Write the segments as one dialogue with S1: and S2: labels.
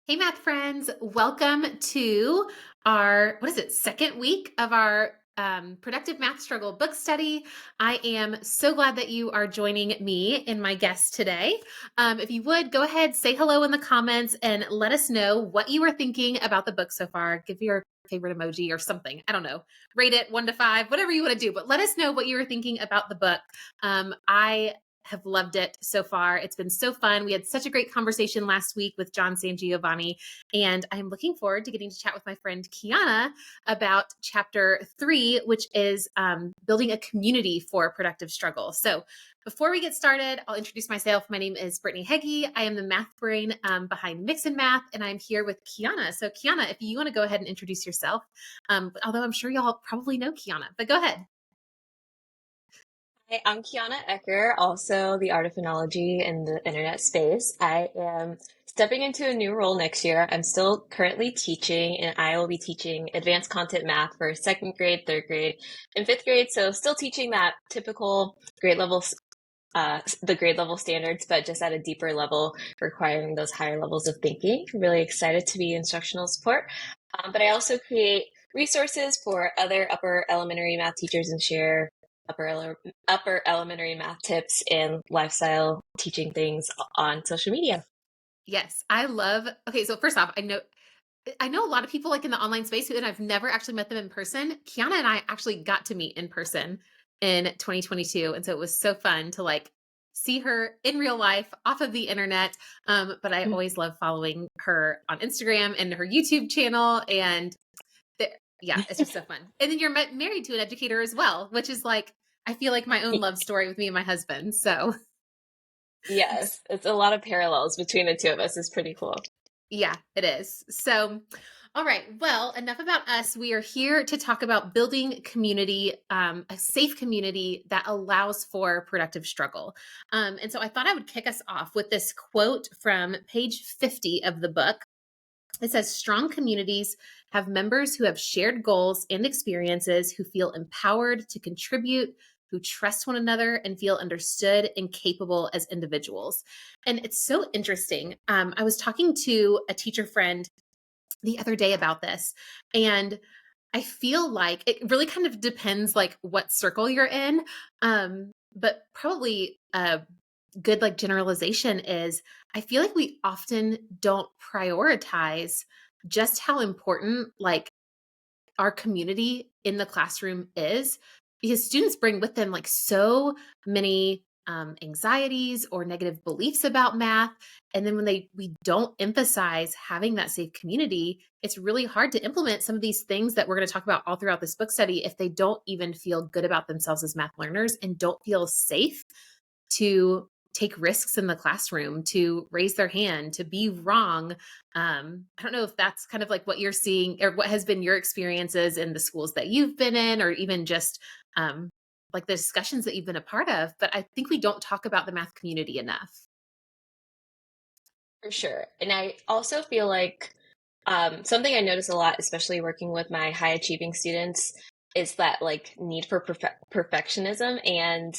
S1: Hey, math friends. Welcome to our, second week of our Productive Math Struggle book study. I am so glad that you are joining me and my guest today. If you would, go ahead, say hello in the comments and let us know what you are thinking about the book so far. Give your favorite emoji or something. I don't know. Rate it 1 to 5, whatever you want to do, but let us know what you were thinking about the book. I have loved it so far. It's been so fun. We had such a great conversation last week with John Sangiovanni, and I'm looking forward to getting to chat with my friend Keanna about chapter 3, which is building a community for productive struggle. So before we get started, I'll introduce myself. My name is Brittany Heggie. I am the math brain behind Mix and Math, and I'm here with Keanna. So Keanna, if you want to go ahead and introduce yourself, although I'm sure y'all probably know Keanna, but go ahead.
S2: Hi, I'm Keanna Ecker, also the Art of Funology in the internet space. I am stepping into a new role next year. I'm still currently teaching, and I will be teaching advanced content math for second grade, third grade, and fifth grade. So still teaching that typical grade level, the grade level standards, but just at a deeper level, requiring those higher levels of thinking. I'm really excited to be instructional support. But I also create resources for other upper elementary math teachers and share upper elementary math tips and lifestyle teaching things on social media.
S1: Yes, I love. Okay, so first off, I know a lot of people like in the online space, and I've never actually met them in person. Keanna and I actually got to meet in person in 2022, and so it was so fun to like see her in real life off of the internet. But I always love following her on Instagram and her YouTube channel, and yeah, it's just so fun. And then you're married to an educator as well, which is like I feel like my own love story with me and my husband. So
S2: Yes, it's a lot of parallels between the two of us. It's pretty cool.
S1: yeah, it is. So, all right. Well, enough about us. We are here to talk about building community, a safe community that allows for productive struggle. And so I thought I would kick us off with this quote from page 50 of the book. It says, strong communities have members who have shared goals and experiences, who feel empowered to contribute, who trust one another and feel understood and capable as individuals. And it's so interesting. I was talking to a teacher friend the other day about this, and I feel like it really kind of depends like what circle you're in. But probably a good like generalization is I feel like we often don't prioritize just how important like our community in the classroom is, because students bring with them like so many anxieties or negative beliefs about math. And then when we don't emphasize having that safe community, it's really hard to implement some of these things that we're going to talk about all throughout this book study if they don't even feel good about themselves as math learners and don't feel safe to take risks in the classroom, to raise their hand, to be wrong. I don't know if that's kind of like what you're seeing or what has been your experiences in the schools that you've been in, or even just like the discussions that you've been a part of. But I think we don't talk about the math community enough.
S2: For sure. And I also feel like something I notice a lot, especially working with my high achieving students, is that like need for perfectionism and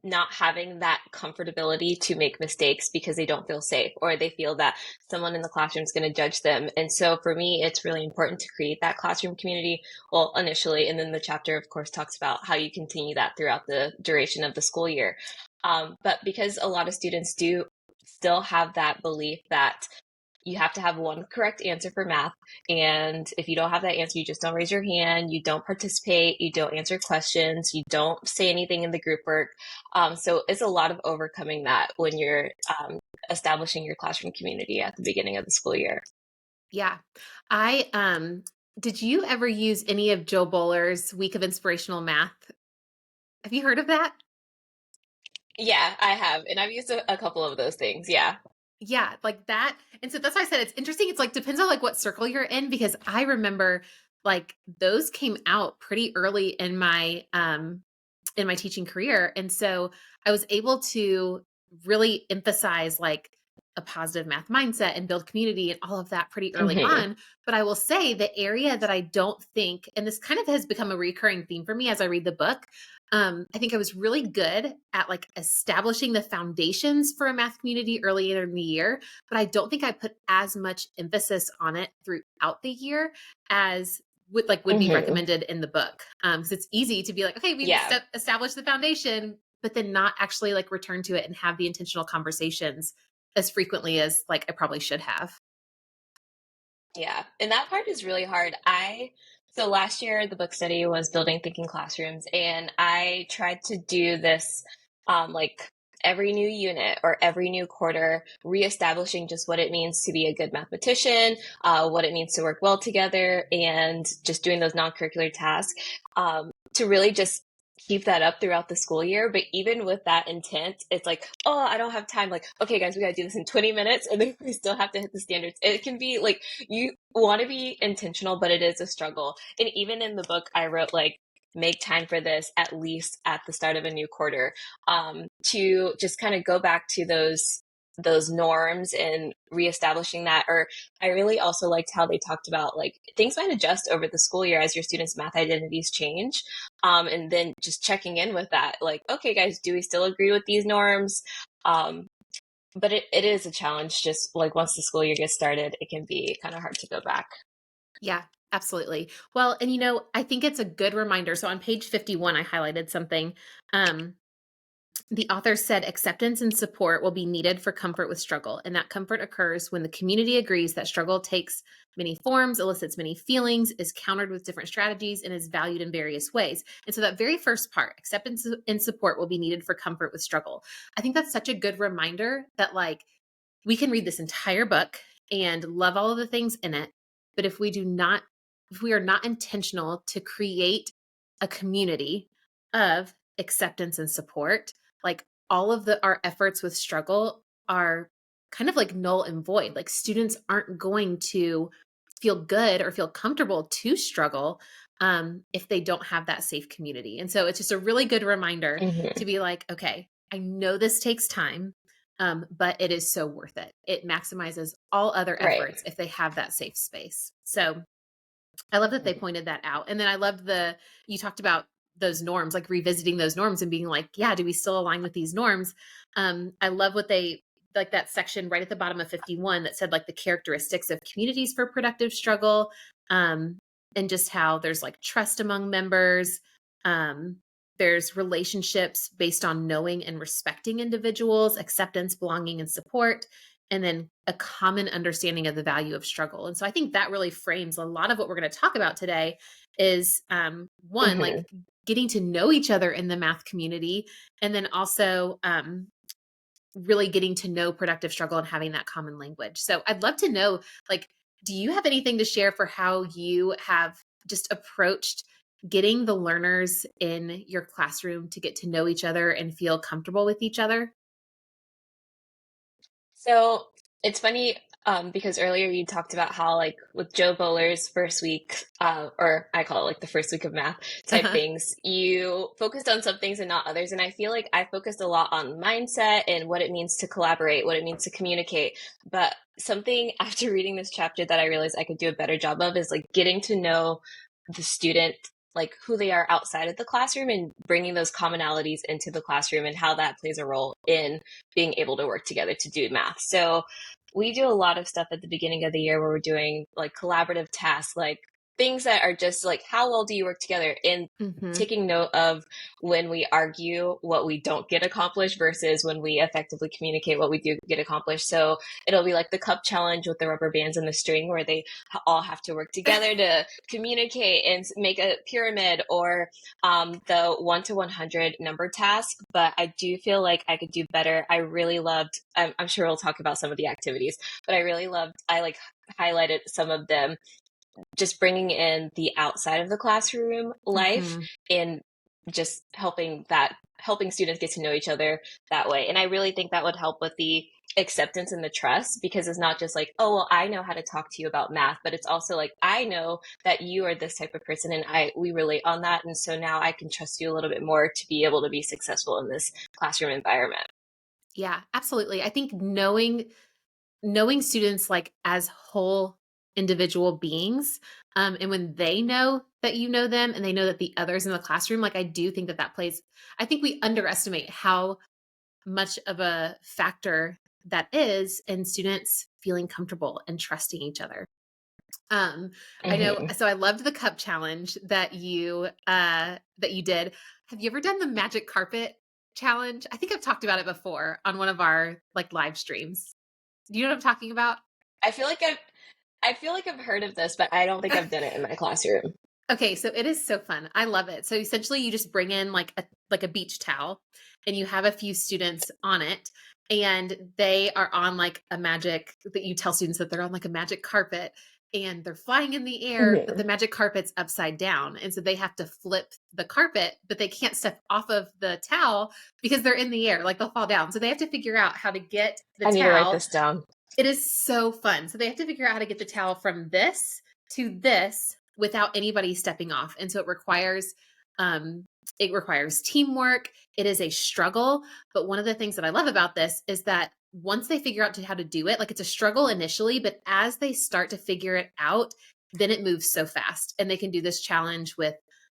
S2: not having that comfortability to make mistakes because they don't feel safe or they feel that someone in the classroom is going to judge them. And so for me, it's really important to create that classroom community. Well, initially, and then the chapter, of course, talks about how you continue that throughout the duration of the school year. But because a lot of students do still have that belief that you have to have one correct answer for math. And if you don't have that answer, you just don't raise your hand, you don't participate, you don't answer questions, you don't say anything in the group work. So it's a lot of overcoming that when you're establishing your classroom community at the beginning of the school year.
S1: Yeah. I did you ever use any of Joe Bowler's Week of Inspirational Math? Have you heard of that?
S2: Yeah, I have. And I've used a couple of those things. Yeah.
S1: Yeah, like that. And so that's why I said it's interesting. It's like depends on like what circle you're in, because I remember like those came out pretty early in my teaching career. And so I was able to really emphasize like a positive math mindset and build community and all of that pretty early
S2: Hmm.
S1: on. But I will say the area that I don't think, and this kind of has become a recurring theme for me as I read the book, I think I was really good at like establishing the foundations for a math community earlier in the year, but I don't think I put as much emphasis on it throughout the year as would be
S2: Hmm.
S1: recommended in the book. Because it's easy to be like, okay, we've
S2: Yeah.
S1: established the foundation, but then not actually like return to it and have the intentional conversations as frequently as like I probably should have.
S2: Yeah. And that part is really hard. So last year the book study was building thinking classrooms, and I tried to do this like every new unit or every new quarter, reestablishing just what it means to be a good mathematician, what it means to work well together, and just doing those non-curricular tasks to really just keep that up throughout the school year. But even with that intent, it's like, oh, I don't have time. Like, okay, guys, we got to do this in 20 minutes, and then we still have to hit the standards. It can be like, you want to be intentional, but it is a struggle. And even in the book, I wrote like, make time for this at least at the start of a new quarter, to just kind of go back to those norms and reestablishing that. Or I really also liked how they talked about like things might adjust over the school year as your students' math identities change. And then just checking in with that, like, okay, guys, do we still agree with these norms? Um, but it is a challenge. Just like once the school year gets started, it can be kind of hard to go back.
S1: Yeah, absolutely. Well, and I think it's a good reminder. So on page 51, I highlighted something. Um, the author said acceptance and support will be needed for comfort with struggle. And that comfort occurs when the community agrees that struggle takes many forms, elicits many feelings, is countered with different strategies, and is valued in various ways. And so that very first part, acceptance and support will be needed for comfort with struggle. I think that's such a good reminder that like we can read this entire book and love all of the things in it. But if we are not intentional to create a community of acceptance and support, like all of our efforts with struggle are kind of like null and void. Like students aren't going to feel good or feel comfortable to struggle if they don't have that safe community. And so it's just a really good reminder
S2: Hmm.
S1: to be like, okay, I know this takes time, but it is so worth it. It maximizes all other
S2: Right.
S1: efforts if they have that safe space. So I love that they
S2: Mhm.
S1: pointed that out. And then I loved you talked about those norms, like revisiting those norms and being like, yeah, do we still align with these norms? I love what like that section right at the bottom of 51 that said like the characteristics of communities for productive struggle, um, and just how there's like trust among members. Um, there's relationships based on knowing and respecting individuals, acceptance, belonging, and support, and then a common understanding of the value of struggle. And so I think that really frames a lot of what we're going to talk about today is one,
S2: Hmm.
S1: like getting to know each other in the math community, and then also really getting to know productive struggle and having that common language. So I'd love to know, like, do you have anything to share for how you have just approached getting the learners in your classroom to get to know each other and feel comfortable with each other?
S2: So it's funny, because earlier you talked about how, like, with Joe Bowler's first week, or I call it like the first week of math type
S1: Uh-huh.
S2: things, you focused on some things and not others. And I feel like I focused a lot on mindset and what it means to collaborate, what it means to communicate. But something after reading this chapter that I realized I could do a better job of is like getting to know the student, like who they are outside of the classroom, and bringing those commonalities into the classroom and how that plays a role in being able to work together to do math. So we do a lot of stuff at the beginning of the year where we're doing like collaborative tasks, like things that are just like, how well do you work together? And
S1: Hmm.
S2: taking note of when we argue what we don't get accomplished versus when we effectively communicate what we do get accomplished. So it'll be like the cup challenge with the rubber bands and the string, where they all have to work together to communicate and make a pyramid, or the 1 to 100 number task. But I do feel like I could do better. I really loved, I'm sure we'll talk about some of the activities, but I really loved, I like highlighted some of them, just bringing in the outside of the classroom life
S1: Hmm.
S2: and just helping students get to know each other that way. And I really think that would help with the acceptance and the trust, because it's not just like, oh, well, I know how to talk to you about math, but it's also like, I know that you are this type of person, and we relate on that, and so now I can trust you a little bit more to be able to be successful in this classroom environment.
S1: Yeah, absolutely. I think knowing students like as whole individual beings. And when they know that you know them and they know that the others in the classroom, like I do think that that plays, I think we underestimate how much of a factor that is in students feeling comfortable and trusting each other. I know,
S2: Hmm.
S1: so I loved the cup challenge that you did. Have you ever done the magic carpet challenge? I think I've talked about it before on one of our like live streams. Do you know what I'm talking about?
S2: I feel like I've heard of this, but I don't think I've done it in my classroom.
S1: Okay, so it is so fun. I love it. So essentially you just bring in like a beach towel and you have a few students on it and they are on like a magic that you tell students that they're on like a magic carpet and they're flying in the air, but the
S2: Hmm.
S1: magic carpet's upside down. And so they have to flip the carpet, but they can't step off of the towel because they're in the air, like they'll fall down. So they have to figure out how to get the
S2: I need to write
S1: towel.
S2: this down.
S1: It is so fun. So they have to figure out how to get the towel from this to this without anybody stepping off. And so it requires teamwork. It is a struggle, but one of the things that I love about this is that once they figure out how to do it, like it's a struggle initially, but as they start to figure it out, then it moves so fast and they can do this challenge with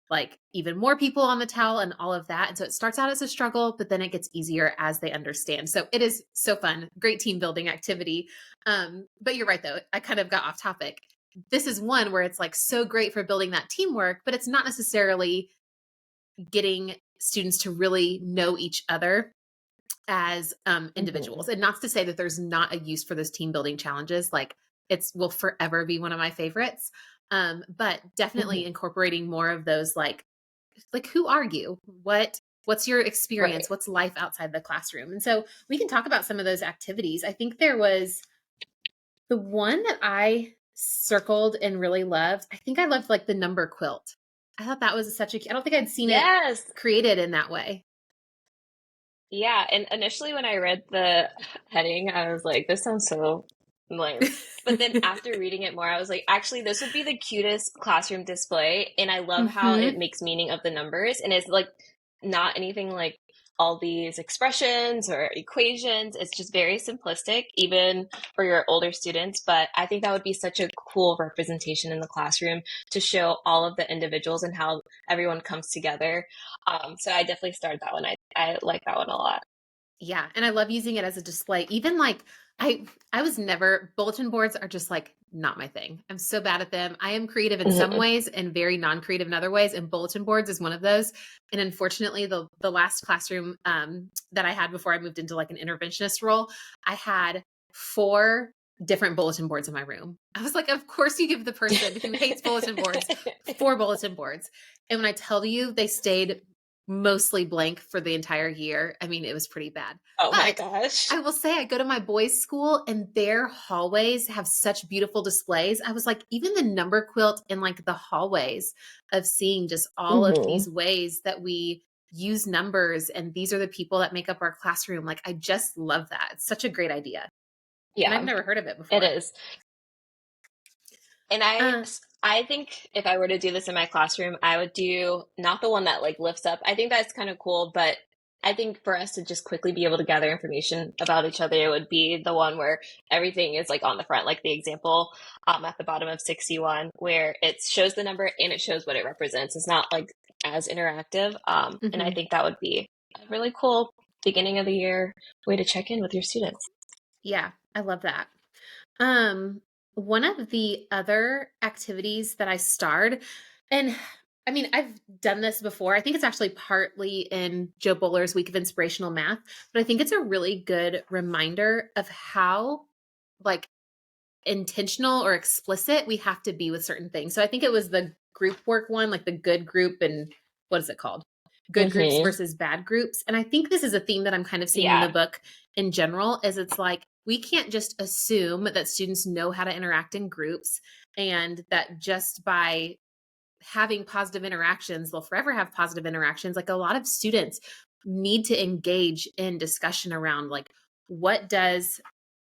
S1: like even more people on the towel and all of that. And so it starts out as a struggle, but then it gets easier as they understand. So it is so fun, great team building activity. But you're right though, I kind of got off topic. This is one where it's like so great for building that teamwork, but it's not necessarily getting students to really know each other as
S2: Hmm.
S1: individuals. And not to say that there's not a use for those team building challenges. Like it's will forever be one of my favorites. But definitely
S2: Hmm.
S1: incorporating more of those like who are you? What's your
S2: Right.
S1: experience? What's life outside the classroom? And so we can talk about some of those activities. I think there was the one that I circled and really loved. I think I loved like the number quilt. I thought that was such a I don't think I'd seen it
S2: Yes.
S1: created in that way.
S2: Yeah. And initially, when I read the heading, I was like, this sounds so lame. But then after reading it more, I was like, actually, this would be the cutest classroom display. And I love how it
S1: Mhm.
S2: makes meaning of the numbers. And it's like not anything like all these expressions or equations. It's just very simplistic, even for your older students. But I think that would be such a cool representation in the classroom to show all of the individuals and how everyone comes together. So I definitely started that one. I like that one a lot.
S1: Yeah, and I love using it as a display. Even like I was never bulletin boards are just like not my thing. I'm so bad at them. I am creative in some
S2: Hmm.
S1: ways and very non-creative in other ways, and bulletin boards is one of those. And unfortunately, the last classroom that I had before I moved into like an interventionist role, I had four different bulletin boards in my room. I was like, of course you give the person who hates bulletin boards four bulletin boards. And when I tell you they stayed mostly blank for the entire year. I mean, it was pretty bad.
S2: Oh my
S1: But
S2: gosh.
S1: I will say I go to my boys' school and their hallways have such beautiful displays. I was like, even the number quilt in like the hallways of seeing just all of
S2: Hmm.
S1: these ways that we use numbers and these are the people that make up our classroom. Like, I just love that. It's such a great idea. And I've
S2: Yeah,
S1: never heard of it
S2: it
S1: before.
S2: is. And
S1: Uh,
S2: I think if I were to do this in my classroom, I would do not the one that like lifts up. I think that's kind of cool, but I think for us to just quickly be able to gather information about each other, it would be the one where everything is like on the front, like the example at the bottom of 61, where it shows the number and it shows what it represents. It's not like as interactive. And I
S1: mhm.
S2: think that would be a really cool beginning of the year way to check in with your students.
S1: Yeah, I love that. Um, one of the other activities that I starred, and I mean, I've done this before. I think it's actually partly in Joe Bowler's Week of Inspirational Math, but I think it's a really good reminder of how like intentional or explicit we have to be with certain things. So I think it was the group work one, like the good group and what is it called? Good groups
S2: Hmm.
S1: versus bad groups. And I think this is a theme that I'm kind of seeing in the
S2: Yeah.
S1: book in general is it's like we can't just assume that students know how to interact in groups and that just by having positive interactions, they'll forever have positive interactions. Like a lot of students need to engage in discussion around like what does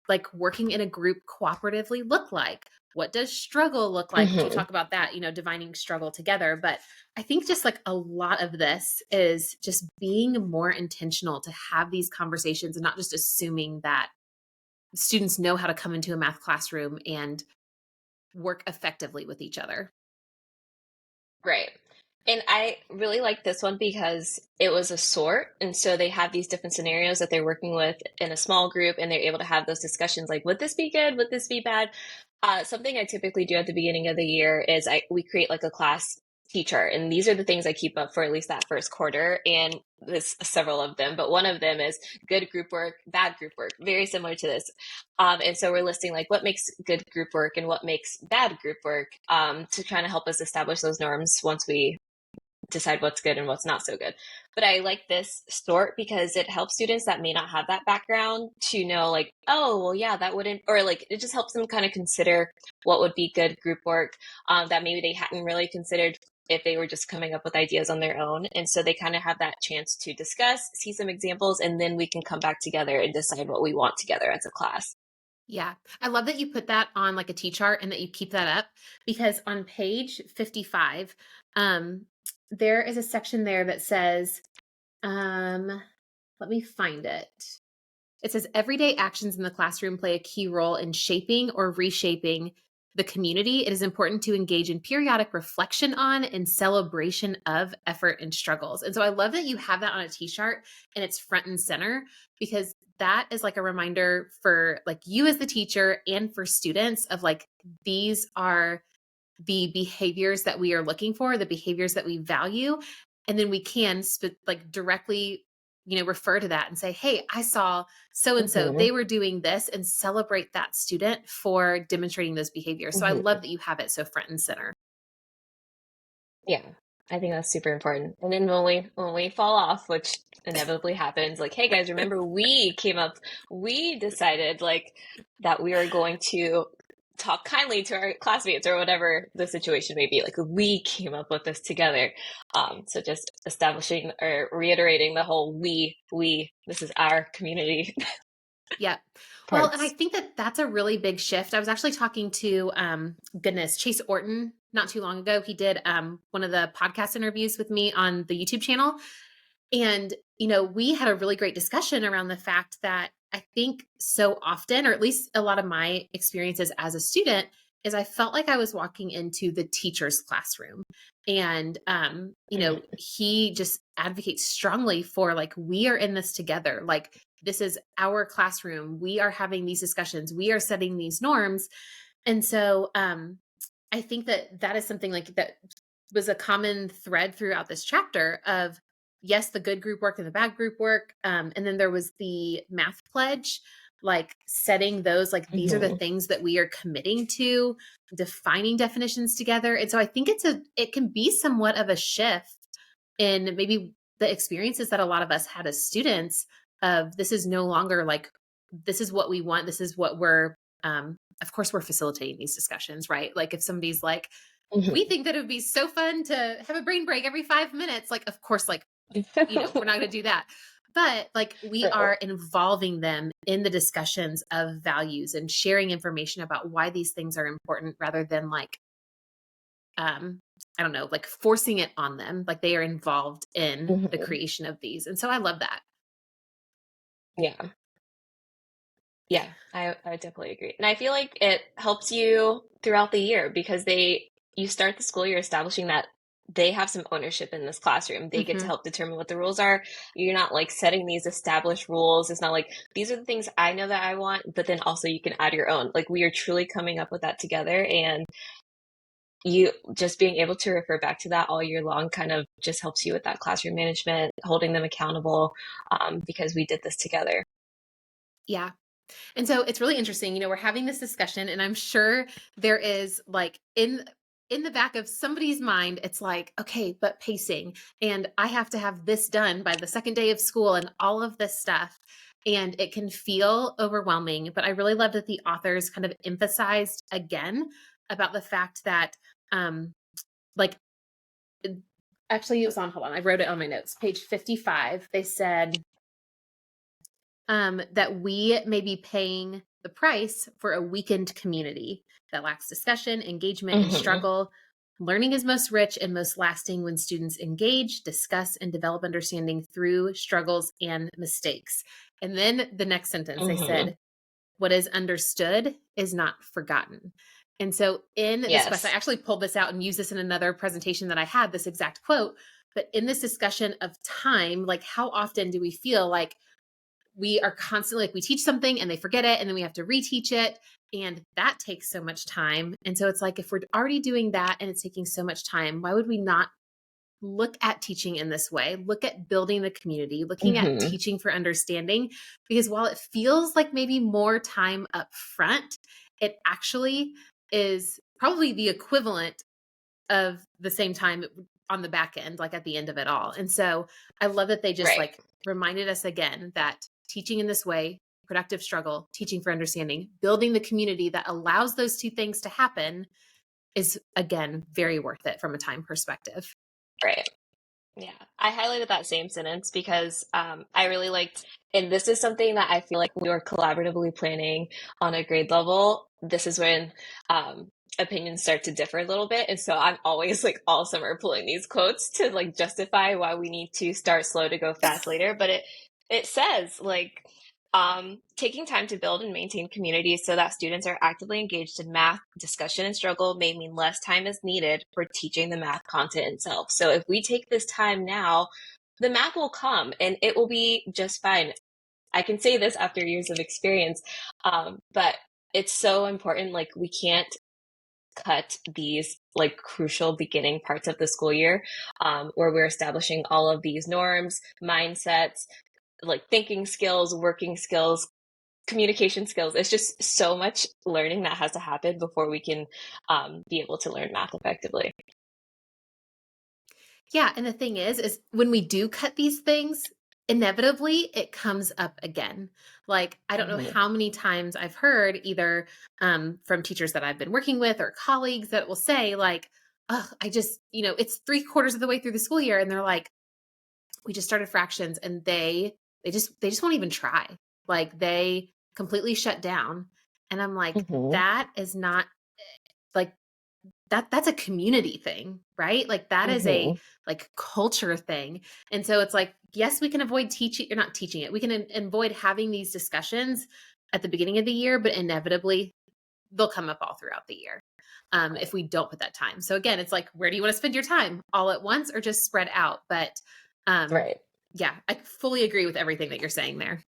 S1: like working in a group cooperatively look like? What does struggle look like? Which we'll
S2: Hmm.
S1: talk about that, divining struggle together. But I think just like a lot of this is just being more intentional to have these conversations and not just assuming that students know how to come into a math classroom and work effectively with each other.
S2: Right. And I really like this one because it was a sort. And so they have these different scenarios that they're working with in a small group, and they're able to have those discussions like, would this be good? Would this be bad? Something I typically do at the beginning of the year is we create like a class teacher. And these are the things I keep up for at least that first quarter. And there's several of them, but one of them is good group work, bad group work, very similar to this. And so we're listing like what makes good group work and what makes bad group work, to kind of help us establish those norms once we decide what's good and what's not so good. But I like this sort because it helps students that may not have that background to know like, oh, well, yeah, that wouldn't, or like it just helps them kind of consider what would be good group work, that maybe they hadn't really considered if they were just coming up with ideas on their own. And so they kind of have that chance to discuss, see some examples, and then we can come back together and decide what we want together as a class.
S1: Yeah. I love that you put that on like a T chart and that you keep that up, because on page 55, there is a section there that says, let me find it. It says everyday actions in the classroom play a key role in shaping or reshaping the community. It is important to engage in periodic reflection on and celebration of effort and struggles. And so I love that you have that on a T-shirt and it's front and center, because that is like a reminder for like you as the teacher and for students of like, these are the behaviors that we are looking for, the behaviors that we value. And then we can like directly, refer to that and say, hey, I saw so and so,
S2: Hmm.
S1: they were doing this, and celebrate that student for demonstrating those behaviors. So I
S2: Hmm.
S1: love that you have it so front and center.
S2: Yeah, I think that's super important. And then when we fall off, which inevitably happens, like, hey guys, remember we decided like that we are going to talk kindly to our classmates or whatever the situation may be. Like we came up with this together. So just establishing or reiterating the whole we, this is our community
S1: Yeah. Well, and I
S2: parts.
S1: think that that's a really big shift. I was actually talking to, Chase Orton not too long ago. He did one of the podcast interviews with me on the YouTube channel. And, we had a really great discussion around the fact that I think so often, or at least a lot of my experiences as a student, is I felt like I was walking into the teacher's classroom. And,
S2: Mm-hmm.
S1: he just advocates strongly for like, we are in this together. Like, this is our classroom. We are having these discussions. We are setting these norms. And so, I think that that is something like that was a common thread throughout this chapter of, yes, the good group work and the bad group work. And then there was the math pledge, like setting those, like, these are the
S2: Mm-hmm.
S1: things that we are committing to, defining definitions together. And so I think it can be somewhat of a shift in maybe the experiences that a lot of us had as students of, this is no longer like, this is what we want. This is what of course we're facilitating these discussions, right? Like if somebody's like, we think that it would be so fun to have a brain break every 5 minutes. Like, of course, like, we're not going to do that. But like, we
S2: Right.
S1: are involving them in the discussions of values and sharing information about why these things are important, rather than like, I don't know, like forcing it on them. Like they are involved in the
S2: Hmm.
S1: creation of these. And so I love that.
S2: Yeah. Yeah, I would definitely agree. And I feel like it helps you throughout the year because you start the school year establishing that they have some ownership in this classroom. They get to
S1: Hmm.
S2: help determine what the rules are. You're not like setting these established rules. It's not like these are the things I know that I want, but then also you can add your own. Like we are truly coming up with that together, and you just being able to refer back to that all year long kind of just helps you with that classroom management, holding them accountable, because we did this together.
S1: Yeah. And so it's really interesting, we're having this discussion, and I'm sure there is like in the back of somebody's mind, it's like, okay, but pacing, and I have to have this done by the second day of school and all of this stuff. And it can feel overwhelming, but I really love that the authors kind of emphasized again about the fact that like actually it was on, hold on, I wrote it on my notes, page 55. They said that we may be paying the price for a weakened community that lacks discussion, engagement, and
S2: Hmm.
S1: struggle. Learning is most rich and most lasting when students engage, discuss, and develop understanding through struggles and mistakes. And then the next sentence, they
S2: Hmm.
S1: said, what is understood is not forgotten. And so in this question, I
S2: Yes.
S1: actually pulled this out and used this in another presentation that I had, this exact quote. But in this discussion of time, like how often do we feel like we are constantly like we teach something and they forget it and then we have to reteach it, and that takes so much time. And so it's like if we're already doing that and it's taking so much time, why would we not look at teaching in this way? Look at building a community, looking at
S2: Hmm.
S1: teaching for understanding, because while it feels like maybe more time up front, it actually is probably the equivalent of the same time on the back end, like at the end of it all. And so I love that they just
S2: Right.
S1: like reminded us again that teaching in this way, productive struggle, teaching for understanding, building the community that allows those two things to happen is again very worth it from a time perspective.
S2: Right. Yeah, I highlighted that same sentence because I really liked, and this is something that I feel like we were collaboratively planning on a grade level. This is when opinions start to differ a little bit. And so I'm always like all summer pulling these quotes to like justify why we need to start slow to go fast later. But it says like, taking time to build and maintain communities so that students are actively engaged in math discussion and struggle may mean less time is needed for teaching the math content itself. So if we take this time now, the math will come and it will be just fine. I can say this after years of experience, but it's so important. Like we can't cut these like crucial beginning parts of the school year, where we're establishing all of these norms, mindsets, like thinking skills, working skills, communication skills. It's just so much learning that has to happen before we can be able to learn math effectively.
S1: Yeah, and the thing is when we do cut these things, inevitably it comes up again. Like I don't know
S2: Hmm.
S1: how many times I've heard either from teachers that I've been working with or colleagues that will say like, "Oh, I just it's 3/4 of the way through the school year," and they're like, "We just started fractions," and they just won't even try. Like they completely shut down, and I'm like,
S2: Hmm.
S1: that is not like that's a community thing, right? Like that is a
S2: Hmm.
S1: like culture thing. And so it's like, yes, we can avoid teaching or not teaching it. We can avoid having these discussions at the beginning of the year, but inevitably they'll come up all throughout the year. If we don't put that time. So again, it's like, where do you want to spend your time? All at once or just spread out? But um,
S2: Right.
S1: yeah, I fully agree with everything that you're saying there.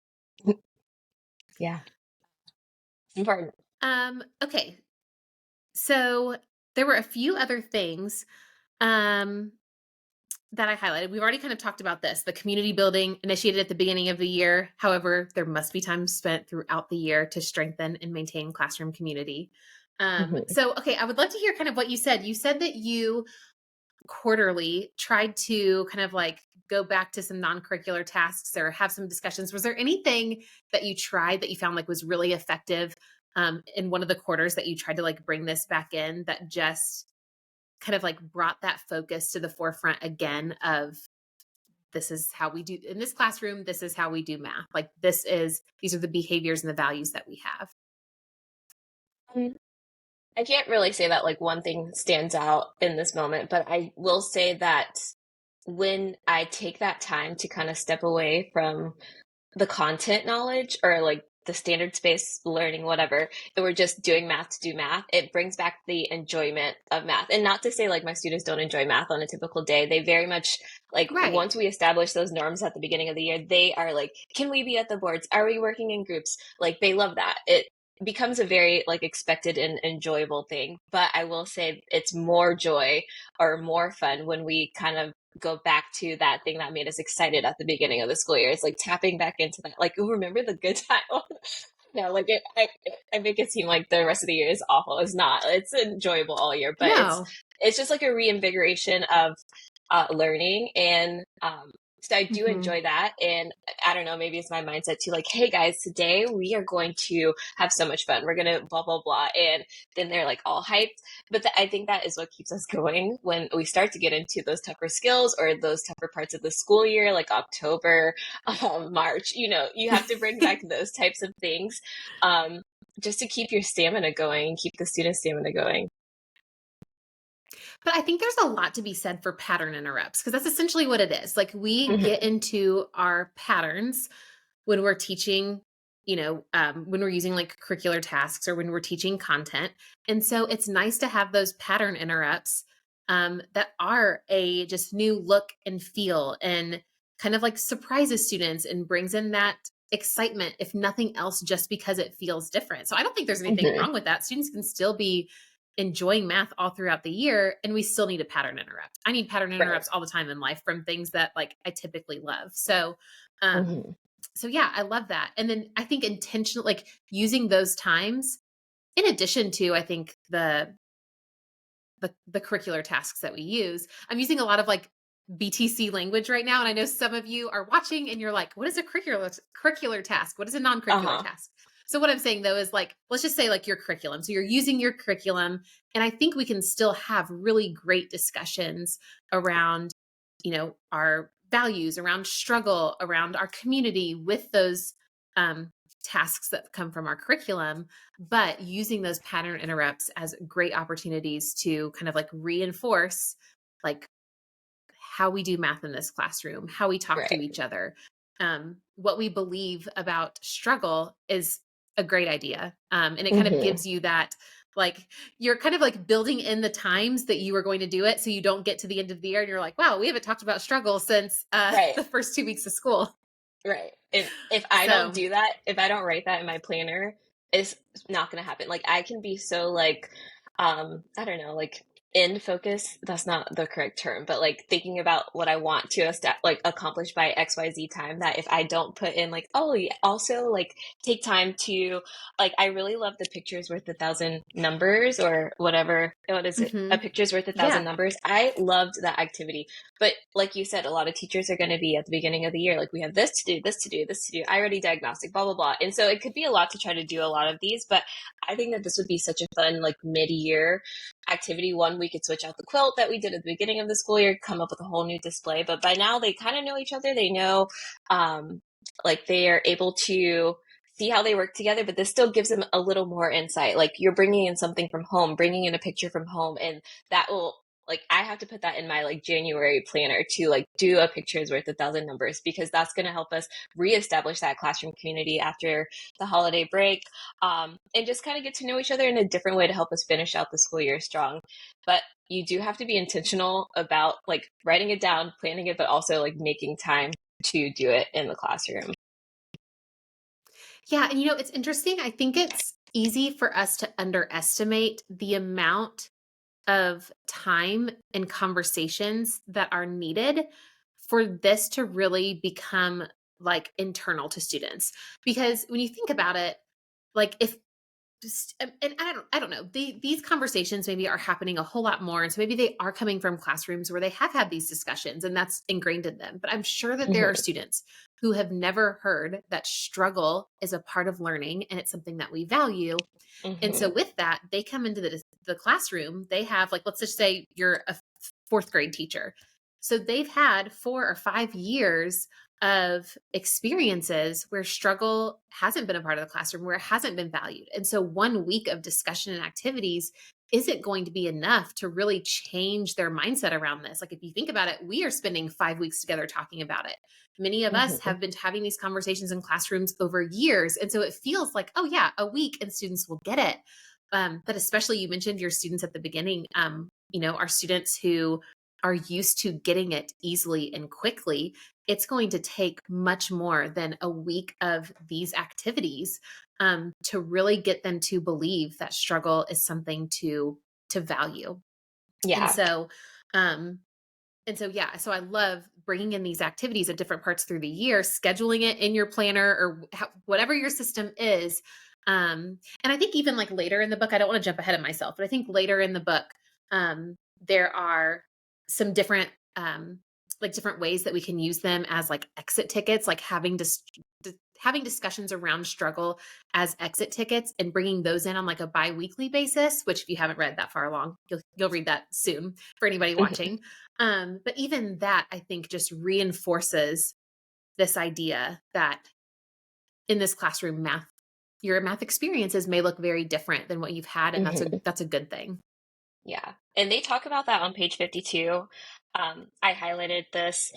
S2: Yeah. It's important.
S1: Okay. So there were a few other things um, that I highlighted. We've already kind of talked about this, the community building initiated at the beginning of the year. However, there must be time spent throughout the year to strengthen and maintain classroom community.
S2: Hmm.
S1: Okay, I would love to hear kind of what you said. You said that you quarterly tried to kind of like go back to some non-curricular tasks or have some discussions. Was there anything that you tried that you found like was really effective in one of the quarters that you tried to like bring this back in that just kind of like brought that focus to the forefront again of this is how we do in this classroom, this is how we do math, like these are the behaviors and the values that we have.
S2: I can't really say that like one thing stands out in this moment, but I will say that when I take that time to kind of step away from the content knowledge or like the standard space learning, whatever, and we're just doing math to do math, it brings back the enjoyment of math. And not to say like my students don't enjoy math on a typical day. They very much like
S1: Right.
S2: once we establish those norms at the beginning of the year, they are like, can we be at the boards? Are we working in groups? Like they love that. It becomes a very like expected and enjoyable thing. But I will say it's more joy or more fun when we kind of go back to that thing that made us excited at the beginning of the school year. It's like tapping back into that. Like, oh, remember the good time? No, like I make it seem like the rest of the year is awful. It's not. It's enjoyable all year, but
S1: No.
S2: it's just like a reinvigoration of learning, and so I do
S1: Hmm.
S2: enjoy that. And I don't know, maybe it's my mindset too. Like, hey guys, today we are going to have so much fun. We're gonna blah blah blah, and then they're like all hyped. But I think that is what keeps us going when we start to get into those tougher skills or those tougher parts of the school year, like October, March. You know, you have to bring back those types of things, um, just to keep your stamina going, keep the student stamina going.
S1: But I think there's a lot to be said for pattern interrupts because that's essentially what it is. Like we get
S2: Hmm.
S1: into our patterns when we're teaching when we're using like curricular tasks or when we're teaching content. And so it's nice to have those pattern interrupts that are a just new look and feel and kind of like surprises students and brings in that excitement, if nothing else, just because it feels different. So I don't think there's anything
S2: Hmm.
S1: wrong with that. Students can still be enjoying math all throughout the year, and we still need a pattern interrupt. I need pattern
S2: Right.
S1: interrupts all the time in life from things that like I typically love. Um,
S2: Hmm.
S1: so yeah, I love that. And then I think intentional, like using those times in addition to, I think the curricular tasks that we use. I'm using a lot of like BTC language right now, and I know some of you are watching and you're like, "What is a curricular task? What is a non-curricular
S2: Uh-huh.
S1: task?" So what I'm saying though is like, let's just say like your curriculum. So you're using your curriculum, and I think we can still have really great discussions around, our values, around struggle, around our community with those um, tasks that come from our curriculum, but using those pattern interrupts as great opportunities to kind of like reinforce like how we do math in this classroom, how we talk to
S2: Right.
S1: each other. What we believe about struggle is a great idea. And it kind of
S2: Hmm.
S1: gives you that, like, you're kind of like building in the times that you are going to do it. So you don't get to the end of the year and you're like, wow, we haven't talked about struggle since
S2: Right.
S1: the first 2 weeks of school.
S2: Right. If I don't
S1: So,
S2: do that, if I don't write that in my planner, it's not gonna happen. Like I can be so like I don't know, like in focus, that's not the correct term, but like thinking about what I want to like accomplish by XYZ time that if I don't put in like, oh yeah, also like take time to like I really love the pictures worth a thousand numbers or whatever. What is it? A
S1: mhm.
S2: picture's worth a thousand
S1: Yeah.
S2: numbers. I loved that activity. But like you said, a lot of teachers are going to be at the beginning of the year, like we have this to do, this to do, this to do, I already diagnostic, blah, blah, blah. And so it could be a lot to try to do a lot of these, but I think that this would be such a fun, like mid-year activity. One, we could switch out the quilt that we did at the beginning of the school year, come up with a whole new display. But by now they kind of know each other. They know, like they are able to see how they work together, but this still gives them a little more insight. Like you're bringing in something from home, bringing in a picture from home, and that will like I have to put that in my like January planner to like do a pictures worth a thousand numbers because that's going to help us reestablish that classroom community after the holiday break, and just kind of get to know each other in a different way to help us finish out the school year strong. But you do have to be intentional about like writing it down, planning it, but also like making time to do it in the classroom.
S1: Yeah, and it's interesting. I think it's easy for us to underestimate the amount of time and conversations that are needed for this to really become like internal to students. Because when you think about it, like if just and I don't know. These conversations maybe are happening a whole lot more, and so maybe they are coming from classrooms where they have had these discussions, and that's ingrained in them. But I'm sure that there are
S2: Hmm.
S1: students who have never heard that struggle is a part of learning, and it's something that we value. And so
S2: Hmm.
S1: with that, they come into the classroom. They have like let's just say you're a fourth grade teacher, so they've had 4 or 5 years of experiences where struggle hasn't been a part of the classroom, where it hasn't been valued. And so 1 week of discussion and activities isn't going to be enough to really change their mindset around this. Like, if you think about it, we are spending 5 weeks together talking about it. Many of us
S2: Hmm.
S1: have been having these conversations in classrooms over years. And so it feels like, oh, yeah, a week and students will get it. But especially, you mentioned your students at the beginning, our students who are used to getting it easily and quickly. It's going to take much more than a week of these activities to really get them to believe that struggle is something to value. And
S2: Yeah.
S1: so, um, yeah, so I love bringing in these activities at different parts through the year, scheduling it in your planner or whatever your system is. And I think even like later in the book, I don't want to jump ahead of myself, but I think later in the book, there are some different, like different ways that we can use them as like exit tickets, like having discussions around struggle as exit tickets and bringing those in on like a bi-weekly basis, which if you haven't read that far along, you'll read that soon for anybody
S2: Hmm.
S1: watching. But even that, I think, just reinforces this idea that in this classroom, your math experiences may look very different than what you've had, and
S2: Hmm.
S1: that's a good thing.
S2: Yeah. And they talk about that on page 52. I highlighted this.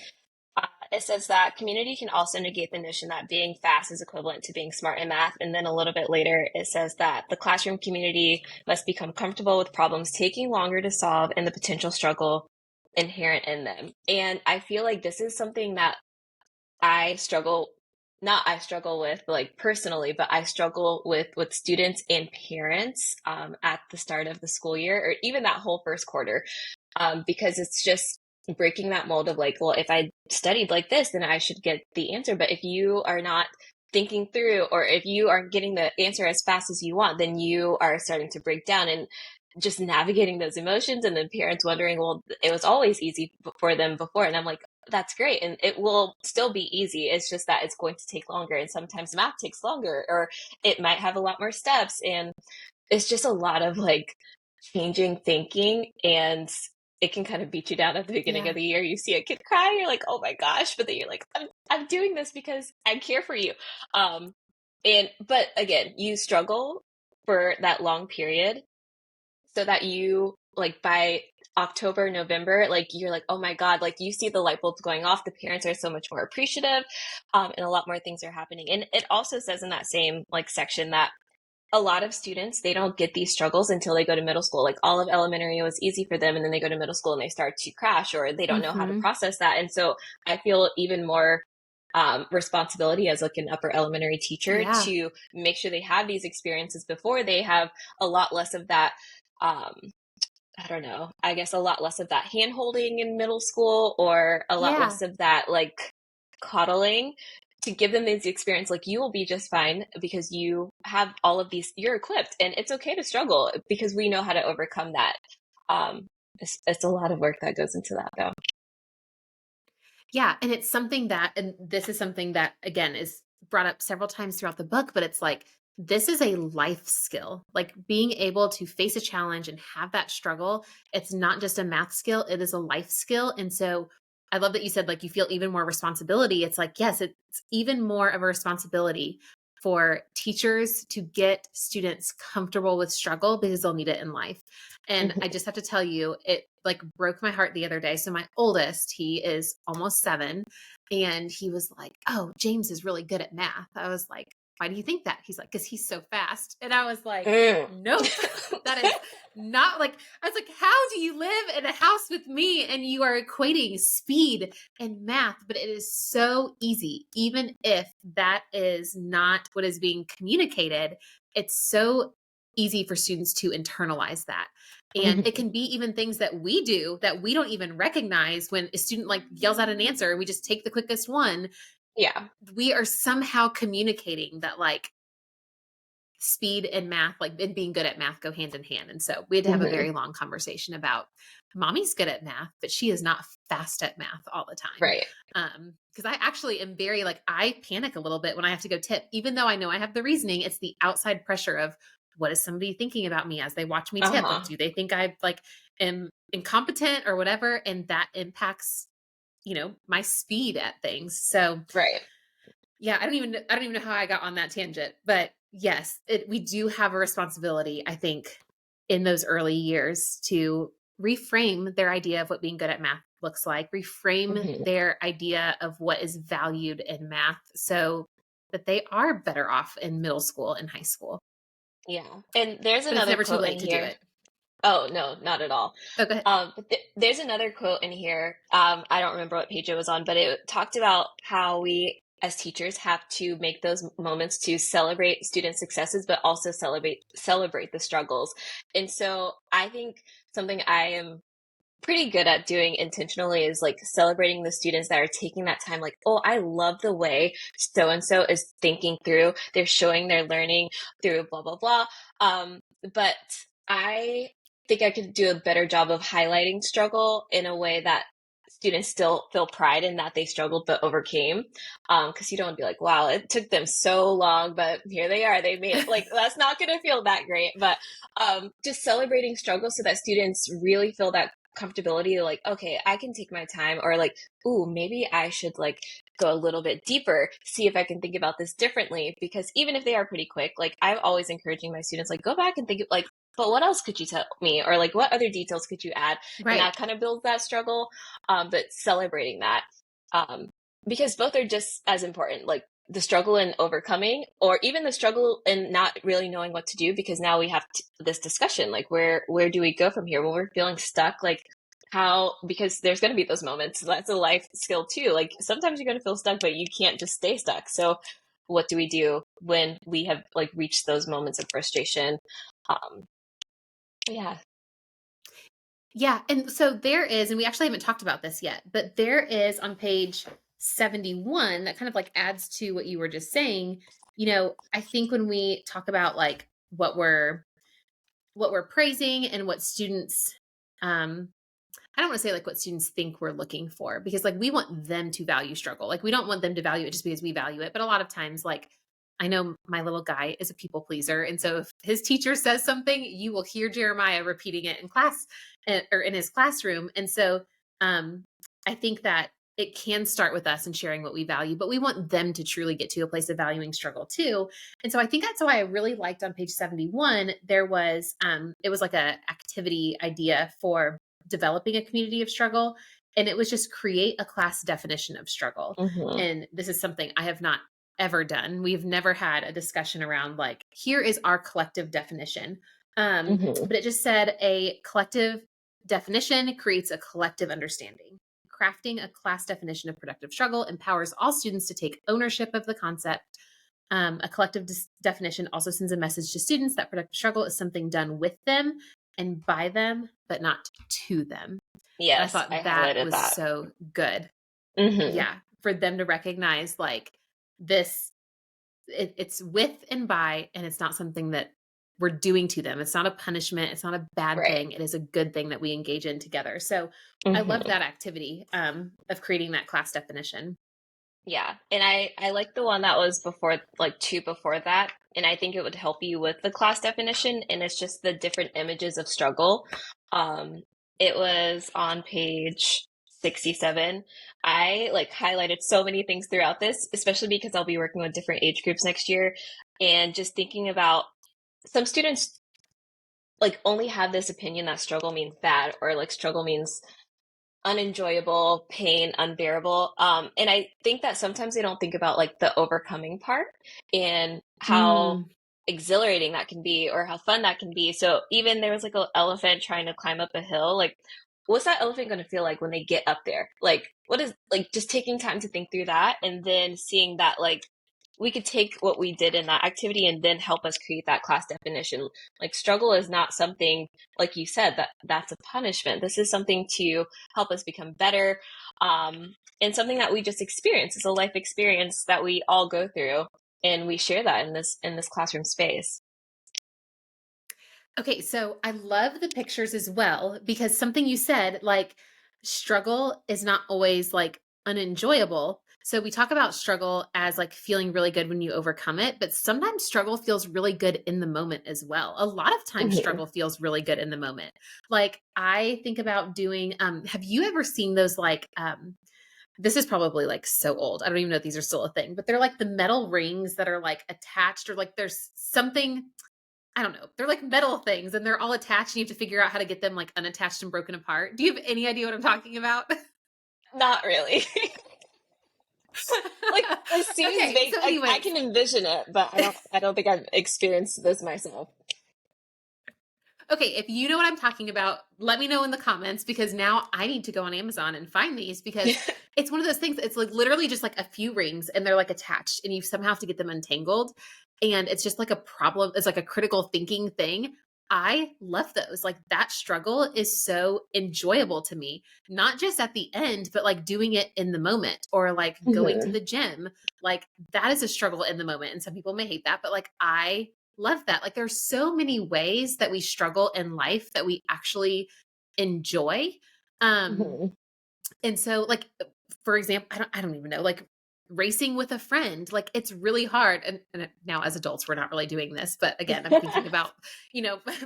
S2: it says that community can also negate the notion that being fast is equivalent to being smart in math. And then a little bit later, it says that the classroom community must become comfortable with problems taking longer to solve and the potential struggle inherent in them. And I feel like this is something that I struggle, not I struggle with like personally, but I struggle with students and parents at the start of the school year or even that whole first quarter, because it's just breaking that mold of like, well, if I studied like this, then I should get the answer. But if you are not thinking through, or if you aren't getting the answer as fast as you want, then you are starting to break down and just navigating those emotions. And then parents wondering, well, it was always easy for them before. And I'm like, that's great. And it will still be easy. It's just that it's going to take longer. And sometimes math takes longer, or it might have a lot more steps. And it's just a lot of like changing thinking, and it can kind of beat you down at the beginning
S1: Yeah.
S2: of the year. You see a kid cry, you're like, oh my gosh, but then you're like, I'm doing this because I care for you. But again, you struggle for that long period so that you like by October, November, like you're like, oh my God, like you see the light bulbs going off. The parents are so much more appreciative, and a lot more things are happening. And it also says in that same like section that a lot of students, they don't get these struggles until they go to middle school. Like all of elementary was easy for them, and then they go to middle school and they start to crash, or they don't know how to
S1: Mm-hmm.
S2: process that. And so I feel even more responsibility as like an upper elementary teacher
S1: Yeah.
S2: to make sure they have these experiences before they have a lot less of that. Um, I don't know, I guess a lot less of that hand holding in middle school, or a lot
S1: Yeah.
S2: less of that like coddling, to give them this experience like you will be just fine because you have all of these, you're equipped, and it's okay to struggle because we know how to overcome that. Um, it's a lot of work that goes into that though.
S1: Yeah, and it's something that and this is something that, again, is brought up several times throughout the book, but it's like, this is a life skill. Like, being able to face a challenge and have that struggle, it's not just a math skill, it is a life skill, and so I love that you said, like, you feel even more responsibility. It's like, yes, it's even more of a responsibility for teachers to get students comfortable with struggle because they'll need it in life. And I
S2: Mhm.
S1: just have to tell you, it like broke my heart the other day. So my oldest, he is almost 7, and he was like, "Oh, James is really good at math." I was like, "Why do you think that?" He's like, "'Cause he's so fast." And I was like,
S2: Mm.
S1: "Nope." That is not like I was like, "How do you live in a house with me and you are equating speed and math?" But it is so easy, even if that is not what is being communicated. It's so easy for students to internalize that. And it
S2: Mhm.
S1: can be even things that we do that we don't even recognize. When a student like yells out an answer, we just take the quickest one.
S2: Yeah.
S1: We are somehow communicating that like speed and math, like and being good at math, go hand in hand. And so we had to have a
S2: Hmm.
S1: very long conversation about, mommy's good at math, but she is not fast at math all the time.
S2: Right.
S1: Because I actually am very like, I panic a little bit when I have to go tip, even though I know I have the reasoning. It's the outside pressure of, what is somebody thinking about me as they watch me tip? Like,
S2: Uh-huh.
S1: do they think I like am incompetent or whatever? And that impacts, my speed at things. So
S2: Right.
S1: yeah, I don't even know how I got on that tangent, but yes, we do have a responsibility, I think, in those early years to reframe their idea of what being good at math looks like, reframe
S2: Hmm.
S1: their idea of what is valued in math so that they are better off in middle school and high school.
S2: Yeah. And there's
S1: But it's
S2: another
S1: never too
S2: quote in
S1: late to do
S2: here.
S1: it.
S2: Oh, no, not at all.
S1: Oh, go ahead.
S2: But there's another quote in here. I don't remember what page it was on, but it talked about how we as teachers have to make those moments to celebrate student successes, but also celebrate the struggles. And so I think something I am pretty good at doing intentionally is like celebrating the students that are taking that time. Like, oh, I love the way so and so is thinking through, they're showing their learning through blah blah blah. But I think I could do a better job of highlighting struggle in a way that students still feel pride in that they struggled but overcame. Because you don't want to be like, wow, it took them so long, but here they are, they made it. Like, that's not going to feel that great. But just celebrating struggle so that students really feel that comfortability, like, okay, I can take my time, or like, ooh, maybe I should like go a little bit deeper, see if I can think about this differently. Because even if they are pretty quick, like I'm always encouraging my students, like, go back and think of like, but what else could you tell me, or like what other details could you add? And
S1: Right.
S2: that kind of builds that struggle, but celebrating that, because both are just as important, like the struggle in overcoming, or even the struggle in not really knowing what to do, because now we have this discussion, like where do we go from here when we're feeling stuck, like how, because there's going to be those moments. That's a life skill too. Like sometimes you're going to feel stuck, but you can't just stay stuck. So what do we do when we have like reached those moments of frustration? Um, yeah.
S1: Yeah. And so there is, and we actually haven't talked about this yet, but there is on page 71 that kind of like adds to what you were just saying. I think when we talk about like what we're praising and what students, I don't want to say like what students think we're looking for, because like we want them to value struggle. Like we don't want them to value it just because we value it. But a lot of times, like I know my little guy is a people pleaser. And so if his teacher says something, you will hear Jeremiah repeating it in class or in his classroom. And so um, I think that it can start with us and sharing what we value, but we want them to truly get to a place of valuing struggle too. And so I think that's why I really liked on page 71, there was, it was like a activity idea for developing a community of struggle. And it was just create a class definition of struggle.
S2: Hmm.
S1: And this is something I have not ever done. We've never had a discussion around like, here is our collective definition.
S2: Hmm.
S1: But it just said a collective definition creates a collective understanding. Crafting a class definition of productive struggle empowers all students to take ownership of the concept. A collective definition also sends a message to students that productive struggle is something done with them and by them, but not to them. And I
S2: Yes, I
S1: thought that
S2: highlighted
S1: was
S2: that.
S1: so good.
S2: Hmm.
S1: Yeah. For them to recognize like this, it's with and by, and it's not something that we're doing to them. It's not a punishment. It's not a bad
S2: Right.
S1: thing. It is a good thing that we engage in together. So I loved
S2: Hmm.
S1: that activity of creating that class definition.
S2: Yeah. And I like the one that was before, like two before that. And I think it would help you with the class definition. And it's just the different images of struggle. Um, it was on page 67. I like highlighted so many things throughout this, especially because I'll be working with different age groups next year. And just thinking about some students like only have this opinion that struggle means bad, or like struggle means unenjoyable, pain, unbearable. And I think that sometimes they don't think about like the overcoming part and how
S1: Mm.
S2: exhilarating that can be or how fun that can be. So even there was like an elephant trying to climb up a hill, like what's that elephant going to feel like when they get up there? Like what is, like, just taking time to think through that and then seeing that like we could take what we did in that activity and then help us create that class definition. Like struggle is not something, like you said, that's a punishment. This is something to help us become better, and something that we just experience. It's a life experience that we all go through, and we share that in this classroom space.
S1: Okay, so I love the pictures as well, because something you said, like struggle is not always like unenjoyable. So we talk about struggle as like feeling really good when you overcome it, but sometimes struggle feels really good in the moment as well. A lot of times
S2: Hmm.
S1: struggle feels really good in the moment. Like I think about doing have you ever seen those like this is probably like so old. I don't even know if these are still a thing, but they're like the metal rings that are like attached, or like there's something, I don't know. They're like metal things and they're all attached and you have to figure out how to get them like unattached and broken apart. Do you have any idea what I'm talking about?
S2: Not really. Like it seems
S1: Okay,
S2: vague.
S1: so
S2: I
S1: anyways,
S2: can envision it, but I don't think I've experienced this myself.
S1: okay, if you know what I'm talking about, let me know in the comments, because now I need to go on Amazon and find these, because it's one of those things. It's like literally just like a few rings and they're like attached and you somehow have to get them untangled. And it's just like a problem. It's like a critical thinking thing. I love those. Like that struggle is so enjoyable to me, not just at the end, but like doing it in the moment, or like going to
S2: Hmm.
S1: the gym. Like that is a struggle in the moment. And some people may hate that, but like I love that. Like there's so many ways that we struggle in life that we actually enjoy. Um
S2: Hmm.
S1: and so like for example, I don't even know, like racing with a friend, like it's really hard. And now as adults we're not really doing this, but again, I'm thinking about,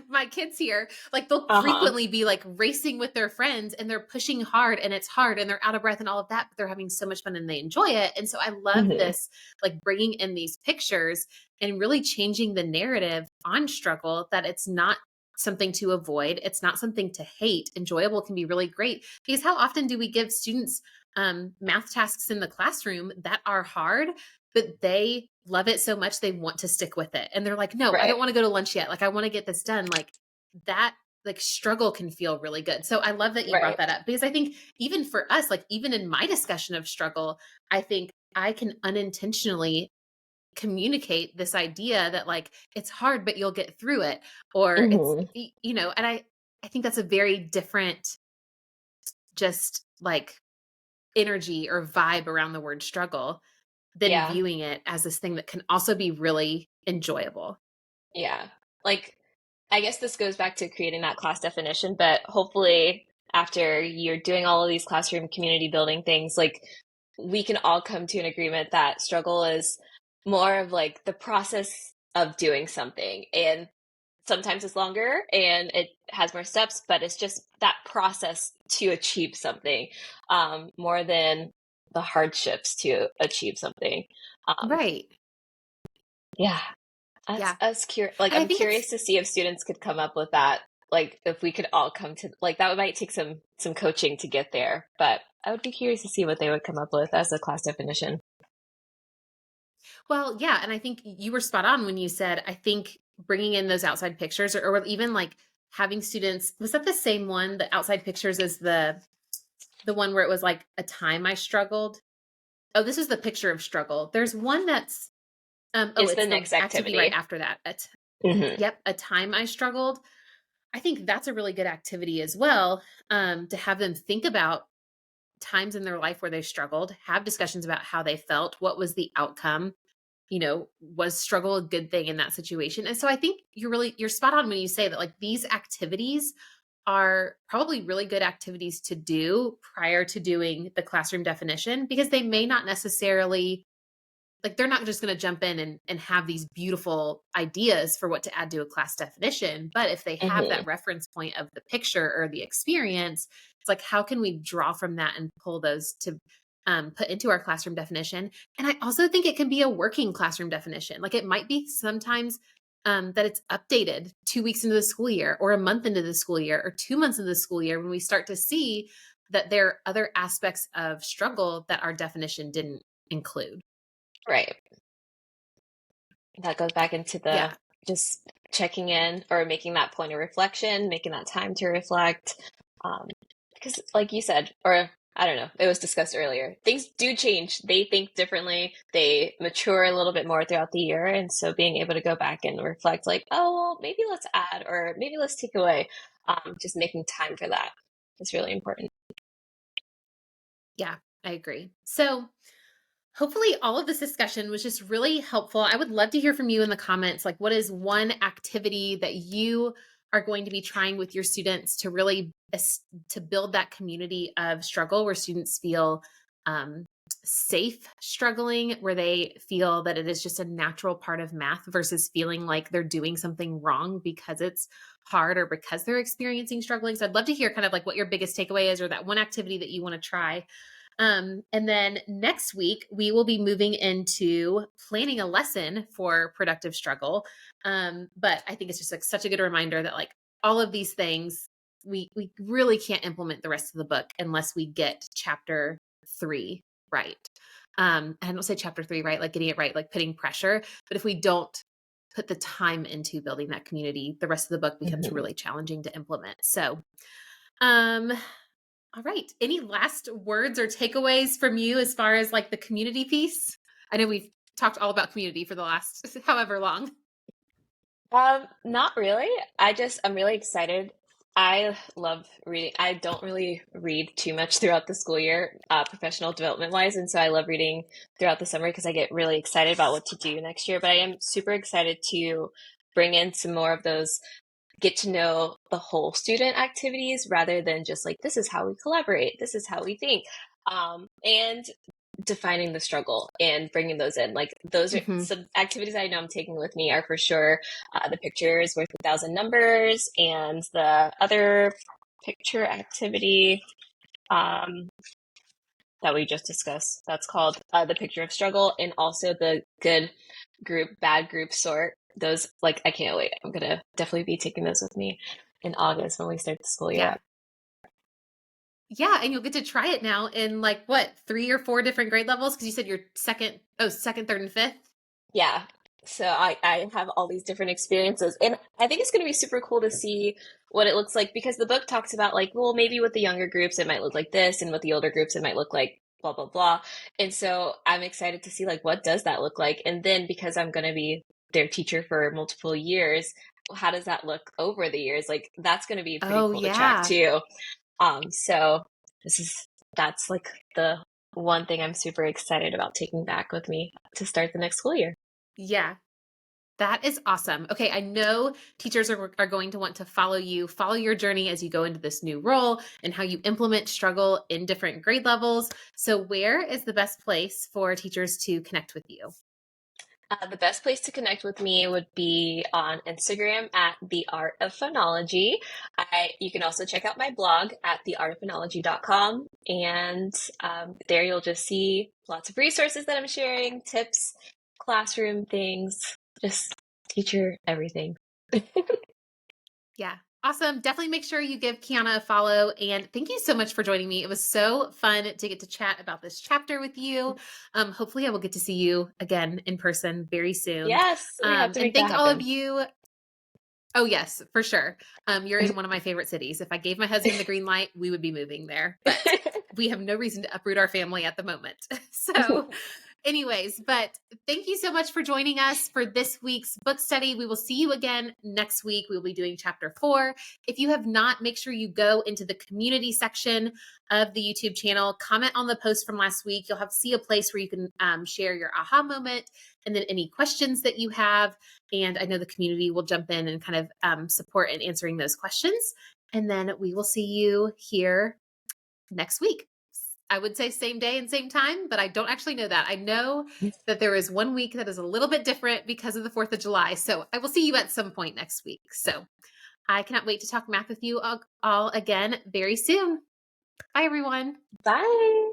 S1: my kids here, like they'll
S2: Uh-huh.
S1: frequently be like racing with their friends and they're pushing hard and it's hard and they're out of breath and all of that, but they're having so much fun and they enjoy it. And so I love
S2: Hmm.
S1: this, like bringing in these pictures and really changing the narrative on struggle, that it's not something to avoid. It's not something to hate. Enjoyable can be really great, because how often do we give students math tasks in the classroom that are hard, but they love it so much they want to stick with it. And they're like, no, I
S2: Right.
S1: don't want to go to lunch yet. Like, I want to get this done. Like that, like struggle can feel really good. So I love that you brought
S2: Right.
S1: that up because I think even for us, like even in my discussion of struggle, I think I can unintentionally communicate this idea that like it's hard but you'll get through it, or it's
S2: Hmm.
S1: and I think that's a very different just like energy or vibe around the word struggle than
S2: Yeah.
S1: viewing it as this thing that can also be really enjoyable.
S2: Yeah. Like, I guess this goes back to creating that class definition, but hopefully after you're doing all of these classroom community building things, like we can all come to an agreement that struggle is more of like the process of doing something. And sometimes it's longer and it has more steps, but it's just that process to achieve something, more than the hardships to achieve something. Um,
S1: Right.
S2: yeah,
S1: Yeah.
S2: like
S1: And I
S2: I'm
S1: think it's
S2: curious to see if students could come up with that. Like if we could all come to like that might take some coaching to get there, but I would be curious to see what they would come up with as a class definition.
S1: well, yeah, and I think you were spot on when you said I think bringing in those outside pictures, or even like having students, was that the same one, the outside pictures is the one where it was like a time I struggled? Oh, this is the picture of struggle. There's one that's oh,
S2: It's the
S1: it's the
S2: next
S1: activity right
S2: activity.
S1: after that.
S2: Hmm.
S1: Yep, a time I struggled. I think that's a really good activity as well, to have them think about times in their life where they struggled, have discussions about how they felt, what was the outcome, was struggle a good thing in that situation? And so I think you're spot on when you say that like these activities are probably really good activities to do prior to doing the classroom definition because they may not necessarily like they're not just going to jump in and have these beautiful ideas for what to add to a class definition, but if they have
S2: Hmm.
S1: that reference point of the picture or the experience, it's like how can we draw from that and pull those to put into our classroom definition? And I also think it can be a working classroom definition. Like it might be sometimes that it's updated 2 weeks into the school year or a month into the school year or 2 months into the school year when we start to see that there are other aspects of struggle that our definition didn't include.
S2: Right. That goes back into the
S1: Yeah.
S2: just checking in or making that point of reflection, making that time to reflect. Um, because, like you said, or I don't know, it was discussed earlier, things do change. They think differently, they mature a little bit more throughout the year. And so being able to go back and reflect, like, oh, well, maybe let's add or maybe let's take away, just making time for that is really important.
S1: Yeah, I agree. So, hopefully, all of this discussion was just really helpful. I would love to hear from you in the comments. Like, what is one activity that you are going to be trying with your students to really to build that community of struggle where students feel um, safe struggling, where they feel that it is just a natural part of math versus feeling like they're doing something wrong because it's hard or because they're experiencing struggling. So, I'd love to hear kind of like what your biggest takeaway is or that one activity that you want to try. And then next week, we will be moving into planning a lesson for productive struggle. But I think it's just like such a good reminder that like all of these things, we really can't implement the rest of the book unless we get chapter 3 right. And I don't say chapter 3 right, like getting it right, like putting pressure. But if we don't put the time into building that community, the rest of the book becomes
S2: Hmm.
S1: really challenging to implement. So, um, all right. Any last words or takeaways from you as far as like the community piece? I know we've talked all about community for the last however long.
S2: Not really. I'm really excited. I love reading. I don't really read too much throughout the school year, professional development wise. And so I love reading throughout the summer because I get really excited about what to do next year. But I am super excited to bring in some more of those get to know the whole student activities rather than just like, this is how we collaborate, this is how we think. And defining the struggle and bringing those in. Like those are
S1: Hmm.
S2: some activities I know I'm taking with me are for sure the picture is worth 1,000 numbers, and the other picture activity um, that we just discussed. That's called the picture of struggle, and also the good group, bad group sort. Those like I can't wait. I'm gonna definitely be taking those with me in August when we start the school year
S1: Yeah.
S2: up.
S1: Yeah, and you'll get to try it now in like what, 3 or 4 different grade levels? Because you said you're second, third, and fifth?
S2: Yeah. So I have all these different experiences. And I think it's going to be super cool to see what it looks like because the book talks about like, well, maybe with the younger groups it might look like this, and with the older groups it might look like blah blah blah. And so I'm excited to see like what does that look like? And then because I'm going to be their teacher for multiple years, how does that look over the years? Like that's going to be pretty
S1: Oh,
S2: cool to track
S1: yeah.
S2: too. So this is that's like the one thing I'm super excited about taking back with me to start the next school year.
S1: Yeah. That is awesome. Okay, I know teachers are going to want to follow your journey as you go into this new role and how you implement struggle in different grade levels. So, where is the best place for teachers to connect with you?
S2: The best place to connect with me would be on Instagram at the Art of Phonology. You can also check out my blog at theartofphonology.com, and there you'll just see lots of resources that I'm sharing, tips, classroom things, just teacher everything.
S1: Yeah. Awesome. Definitely make sure you give Keanna a follow. And thank you so much for joining me. It was so fun to get to chat about this chapter with you. Hopefully, I will get to see you again in person very soon.
S2: Yes, we have to
S1: And
S2: make that
S1: thank all of
S2: happen.
S1: you. Oh, yes, for sure. You're in one of my favorite cities. If I gave my husband the green light, we would be moving there. But we have no reason to uproot our family at the moment. So, anyways, but thank you so much for joining us for this week's book study. We will see you again next week. We will be doing chapter 4. If you have not, make sure you go into the community section of the YouTube channel, comment on the post from last week. You'll have to see a place where you can share your aha moment and then any questions that you have. And I know the community will jump in and kind of support in answering those questions. And then we will see you here next week. I would say same day and same time, but I don't actually know that. I know that there is one week that is a little bit different because of the 4th of July. So I will see you at some point next week. So I cannot wait to talk math with you all again very soon. Bye, everyone.
S2: Bye.